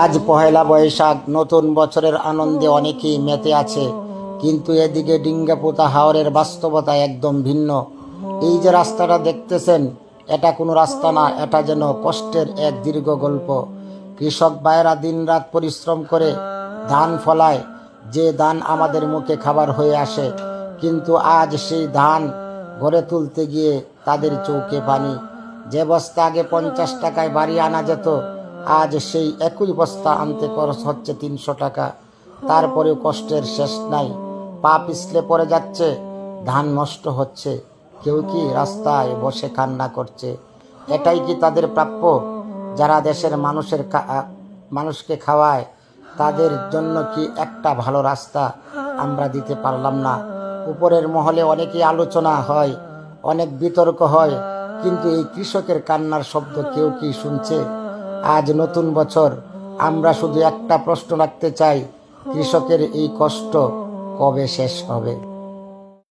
আজ পহেলা বৈশাখ, নতুন বছরের আনন্দে অনেকেই মেতে আছে, কিন্তু এদিকে ডিঙ্গাপুতা হাওরের বাস্তবতা একদম ভিন্ন। এই যে রাস্তাটা দেখতেছেন, এটা কোনো রাস্তা না, এটা যেন কষ্টের এক দীর্ঘ গল্প। কৃষক ভাইয়েরা দিনরাত পরিশ্রম করে ধান ফলায়, যে ধান আমাদের মুখে খাবার হয়ে আসে, কিন্তু আজ সেই ধান ঘরে তুলতে গিয়ে তাদের চৌকে পানি। যে বস্তা আগে 50 টাকায় বাড়ি আনা যেত, আজ সেই একই বস্তা আনতে খরচ হচ্ছে 300 টাকা। তারপরেও কষ্টের শেষ নাই, পা পিছলে পড়ে যাচ্ছে, ধান নষ্ট হচ্ছে, কেউ কি রাস্তায় বসে কান্না করছে। এটাই কি তাদের প্রাপ্য? যারা দেশের মানুষকে খাওয়ায়, তাদের জন্য কি একটা ভালো রাস্তা আমরা দিতে পারলাম না? উপরের মহলে অনেকই আলোচনা হয়, অনেক বিতর্ক হয়, কিন্তু এই কৃষকের কান্নার শব্দ কেউ কি শুনছে? আজ নতুন বছর, আমরা শুধু একটা প্রশ্ন রাখতে চাই, কৃষকের এই কষ্ট কবে শেষ হবে?